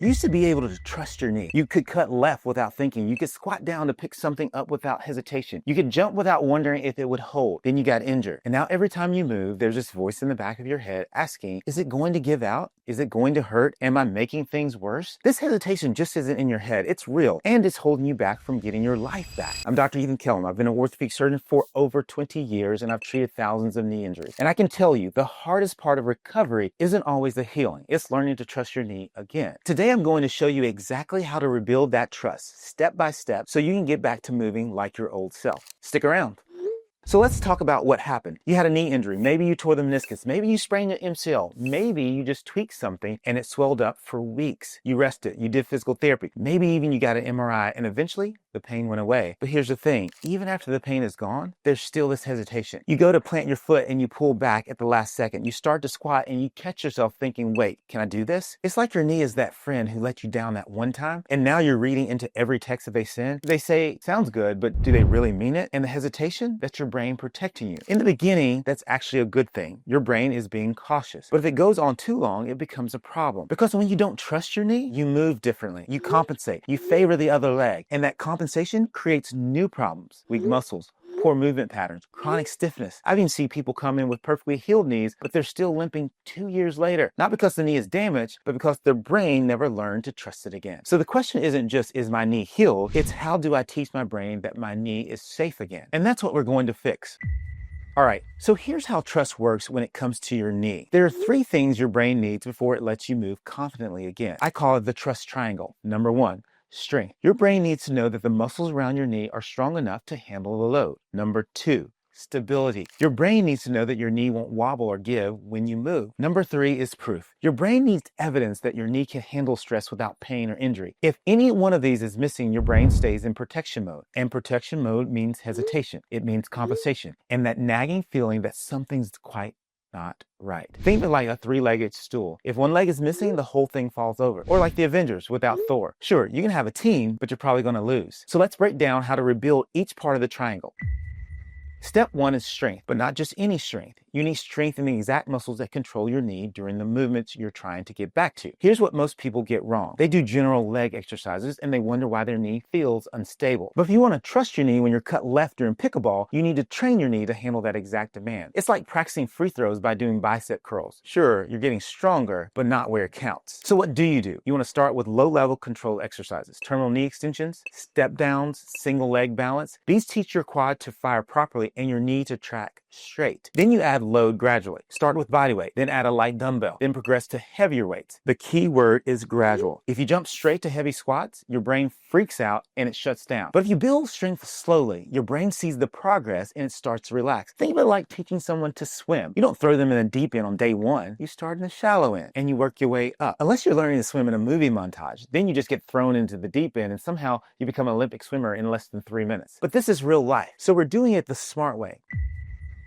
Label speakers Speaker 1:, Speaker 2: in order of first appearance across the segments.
Speaker 1: You used to be able to trust your knee. You could cut left without thinking. You could squat down to pick something up without hesitation. You could jump without wondering if it would hold. Then you got injured. And now every time you move, there's this voice in the back of your head asking, is it going to give out? Is it going to hurt? Am I making things worse? This hesitation just isn't in your head. It's real, and it's holding you back from getting your life back. I'm Dr. Kellum. I've been an orthopedic surgeon for over 20 years, and I've treated thousands of knee injuries. And I can tell you, the hardest part of recovery isn't always the healing. It's learning to trust your knee again. Today, I'm going to show you exactly how to rebuild that trust, step by step, so you can get back to moving like your old self. Stick around. So let's talk about what happened. You had a knee injury. Maybe you tore the meniscus. Maybe you sprained your MCL. Maybe you just tweaked something and it swelled up for weeks. You rested. You did physical therapy. Maybe even you got an MRI and eventually the pain went away. But here's the thing. Even after the pain is gone, there's still this hesitation. You go to plant your foot and you pull back at the last second. You start to squat and you catch yourself thinking, wait, can I do this? It's like your knee is that friend who let you down that one time. And now you're reading into every text that they send. They say, sounds good, but do they really mean it? And the hesitation, that's your brain protecting you. In the beginning, that's actually a good thing. Your brain is being cautious. But if it goes on too long, it becomes a problem. Because when you don't trust your knee, you move differently. You compensate. You favor the other leg. And that compensation creates new problems. Weak muscles, poor movement patterns, chronic stiffness. I've even seen people come in with perfectly healed knees, but they're still limping 2 years later. Not because the knee is damaged, but because their brain never learned to trust it again. So the question isn't just, is my knee healed? It's how do I teach my brain that my knee is safe again? And that's what we're going to fix. All right, so here's how trust works when it comes to your knee. There are 3 things your brain needs before it lets you move confidently again. I call it the trust triangle. Number 1, strength. Your brain needs to know that the muscles around your knee are strong enough to handle the load. Number 2, stability. Your brain needs to know that your knee won't wobble or give when you move. Number 3 is proof. Your brain needs evidence that your knee can handle stress without pain or injury. If any one of these is missing, your brain stays in protection mode. And protection mode means hesitation. It means compensation. And that nagging feeling that something's quite not right. Think of it like a 3-legged stool. If one leg is missing, the whole thing falls over. Or like the Avengers without Thor. Sure, you can have a team, but you're probably going to lose. So let's break down how to rebuild each part of the triangle. Step 1 is strength, but not just any strength. You need strength in the exact muscles that control your knee during the movements you're trying to get back to. Here's what most people get wrong. They do general leg exercises and they wonder why their knee feels unstable. But if you want to trust your knee when you're cut left during pickleball, you need to train your knee to handle that exact demand. It's like practicing free throws by doing bicep curls. Sure, you're getting stronger, but not where it counts. So what do? You want to start with low-level control exercises. Terminal knee extensions, step downs, single leg balance. These teach your quad to fire properly and your knee to track straight. Then you add load gradually. Start with body weight, then add a light dumbbell, then progress to heavier weights. The key word is gradual. If you jump straight to heavy squats, your brain freaks out and it shuts down. But if you build strength slowly, your brain sees the progress and it starts to relax. Think of it like teaching someone to swim. You don't throw them in the deep end on day 1. You start in the shallow end and you work your way up. Unless you're learning to swim in a movie montage, then you just get thrown into the deep end and somehow you become an Olympic swimmer in less than 3 minutes. But this is real life, so we're doing it the smart way.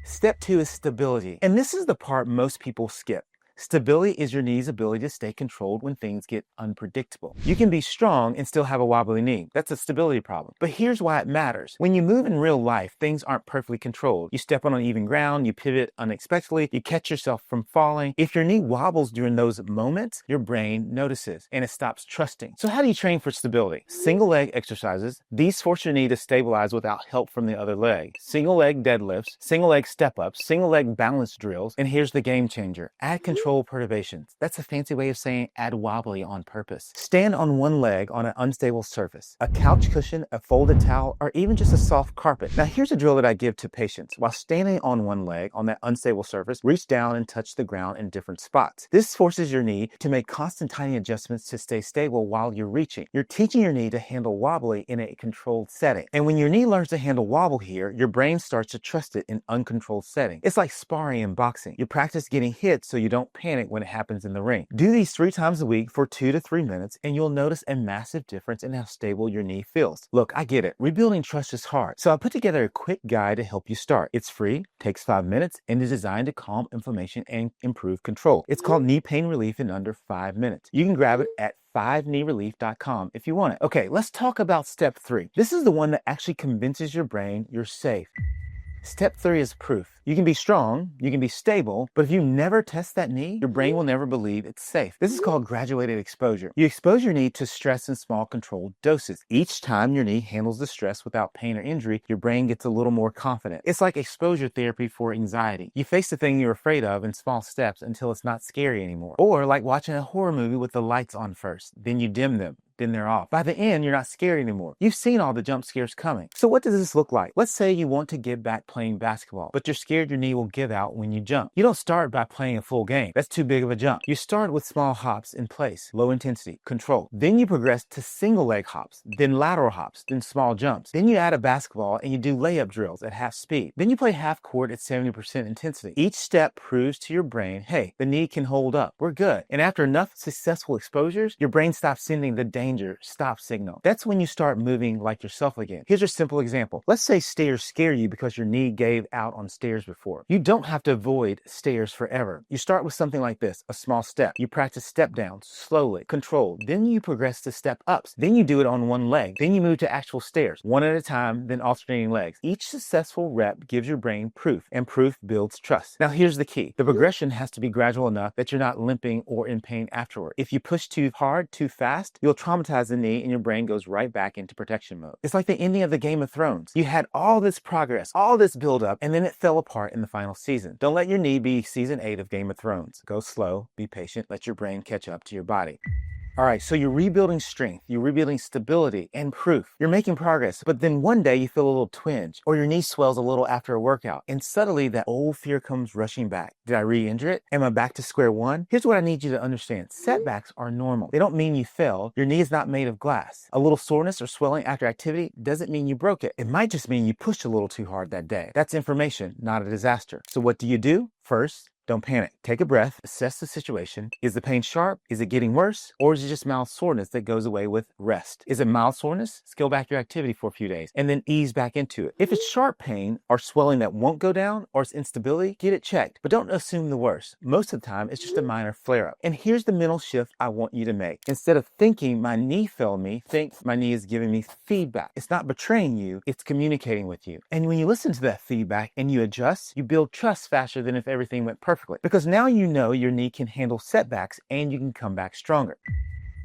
Speaker 1: Step 2 is stability. And this is the part most people skip. Stability is your knee's ability to stay controlled when things get unpredictable. You can be strong and still have a wobbly knee. That's a stability problem. But here's why it matters. When you move in real life, things aren't perfectly controlled. You step on uneven ground, you pivot unexpectedly, you catch yourself from falling. If your knee wobbles during those moments, your brain notices and it stops trusting. So how do you train for stability? Single leg exercises. These force your knee to stabilize without help from the other leg. Single leg deadlifts, single leg step ups, single leg balance drills. And here's the game changer. Add control perturbations. That's a fancy way of saying add wobbly on purpose. Stand on one leg on an unstable surface, a couch cushion, a folded towel, or even just a soft carpet. Now here's a drill that I give to patients. While standing on one leg on that unstable surface, reach down and touch the ground in different spots. This forces your knee to make constant tiny adjustments to stay stable while you're reaching. You're teaching your knee to handle wobbly in a controlled setting. And when your knee learns to handle wobble here, your brain starts to trust it in uncontrolled settings. It's like sparring and boxing. You practice getting hit so you don't panic when it happens in the ring. Do these 3 times a week for 2 to 3 minutes and you'll notice a massive difference in how stable your knee feels. Look, I get it. Rebuilding trust is hard. So I put together a quick guide to help you start. It's free, takes 5 minutes, and is designed to calm inflammation and improve control. It's called Knee Pain Relief in under 5 minutes. You can grab it at 5kneerelief.com if you want it. Okay, let's talk about step 3. This is the one that actually convinces your brain you're safe. Step 3 is proof. You can be strong, you can be stable, but if you never test that knee, your brain will never believe it's safe. This is called graduated exposure. You expose your knee to stress in small controlled doses. Each time your knee handles the stress without pain or injury, your brain gets a little more confident. It's like exposure therapy for anxiety. You face the thing you're afraid of in small steps until it's not scary anymore. Or like watching a horror movie with the lights on first, then you dim them. Then they're off. By the end, you're not scared anymore. You've seen all the jump scares coming. So what does this look like? Let's say you want to get back playing basketball, but you're scared your knee will give out when you jump. You don't start by playing a full game. That's too big of a jump. You start with small hops in place, low intensity, control. Then you progress to single leg hops, then lateral hops, then small jumps. Then you add a basketball and you do layup drills at half speed. Then you play half court at 70% intensity. Each step proves to your brain, hey, the knee can hold up. We're good. And after enough successful exposures, your brain stops sending the danger stop signal. That's when you start moving like yourself again. Here's a simple example. Let's say stairs scare you because your knee gave out on stairs before. You don't have to avoid stairs forever. You start with something like this, a small step. You practice step downs, slowly, controlled. Then you progress to step ups. Then you do it on one leg. Then you move to actual stairs, one at a time, then alternating legs. Each successful rep gives your brain proof, and proof builds trust. Now here's the key. The progression has to be gradual enough that you're not limping or in pain afterward. If you push too hard, too fast, you'll traumatize the knee and your brain goes right back into protection mode. It's like the ending of the Game of Thrones. You had all this progress, all this buildup, and then it fell apart in the final season. Don't let your knee be season 8 of Game of Thrones. Go slow, be patient, let your brain catch up to your body. All right, so you're rebuilding strength, you're rebuilding stability and proof. You're making progress, but then one day you feel a little twinge or your knee swells a little after a workout, and suddenly that old fear comes rushing back. Did I re-injure it? Am I back to square one? Here's what I need you to understand. Setbacks are normal. They don't mean you failed. Your knee is not made of glass. A little soreness or swelling after activity doesn't mean you broke it. It might just mean you pushed a little too hard that day. That's information, not a disaster. So what do? First, don't panic. Take a breath, assess the situation. Is the pain sharp? Is it getting worse? Or is it just mild soreness that goes away with rest? Is it mild soreness? Scale back your activity for a few days and then ease back into it. If it's sharp pain or swelling that won't go down or it's instability, get it checked. But don't assume the worst. Most of the time, it's just a minor flare-up. And here's the mental shift I want you to make. Instead of thinking my knee failed me, think my knee is giving me feedback. It's not betraying you, it's communicating with you. And when you listen to that feedback and you adjust, you build trust faster than if everything went perfectly. Because now you know your knee can handle setbacks and you can come back stronger.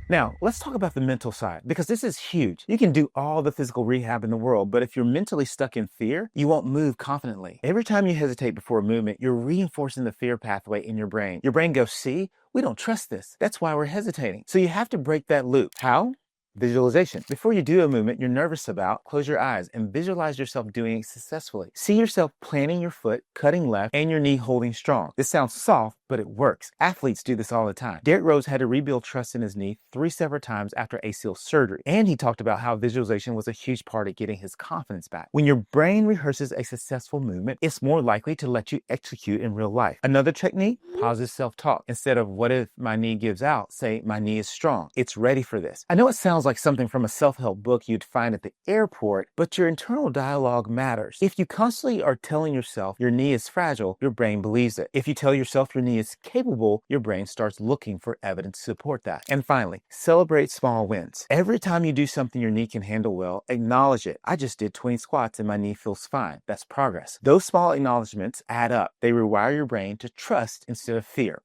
Speaker 1: Now, let's talk about the mental side, because this is huge. You can do all the physical rehab in the world, but if you're mentally stuck in fear, you won't move confidently. Every time you hesitate before a movement, you're reinforcing the fear pathway in your brain. Your brain goes, see, we don't trust this. That's why we're hesitating. So you have to break that loop. How? Visualization. Before you do a movement you're nervous about, close your eyes and visualize yourself doing it successfully. See yourself planting your foot, cutting left, and your knee holding strong. This sounds soft, but it works. Athletes do this all the time. Derrick Rose had to rebuild trust in his knee 3 separate times after ACL surgery. And he talked about how visualization was a huge part of getting his confidence back. When your brain rehearses a successful movement, it's more likely to let you execute in real life. Another technique, positive self-talk. Instead of what if my knee gives out, say my knee is strong. It's ready for this. I know it sounds like something from a self-help book you'd find at the airport, but your internal dialogue matters. If you constantly are telling yourself your knee is fragile, your brain believes it. If you tell yourself your knee is capable, your brain starts looking for evidence to support that. And finally, celebrate small wins. Every time you do something your knee can handle well, acknowledge it. I just did 20 squats and my knee feels fine. That's progress. Those small acknowledgments add up. They rewire your brain to trust instead of fear.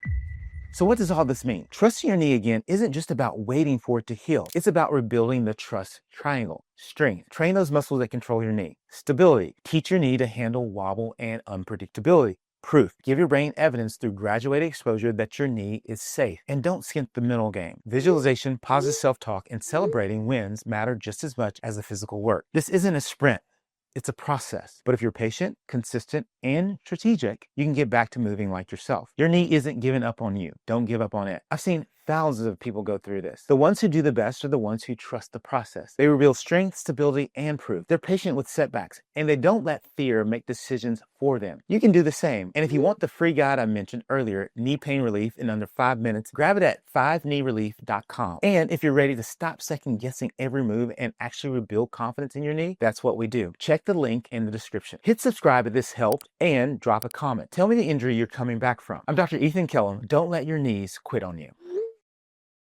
Speaker 1: So what does all this mean? Trusting your knee again isn't just about waiting for it to heal. It's about rebuilding the trust triangle. Strength. Train those muscles that control your knee. Stability. Teach your knee to handle wobble and unpredictability. Proof. Give your brain evidence through graduated exposure that your knee is safe. And don't skimp the mental game. Visualization, positive self-talk, and celebrating wins matter just as much as the physical work. This isn't a sprint. It's a process. But if you're patient, consistent, and strategic, you can get back to moving like yourself. Your knee isn't giving up on you. Don't give up on it. I've seen thousands of people go through this. The ones who do the best are the ones who trust the process. They reveal strength, stability, and proof. They're patient with setbacks, and they don't let fear make decisions for them. You can do the same. And if you want the free guide I mentioned earlier, Knee Pain Relief in under 5 minutes, grab it at 5kneerelief.com. And if you're ready to stop second guessing every move and actually rebuild confidence in your knee, that's what we do. Check the link in the description. Hit subscribe if this helped and drop a comment. Tell me the injury you're coming back from. I'm Dr. Ethan Kellum. Don't let your knees quit on you.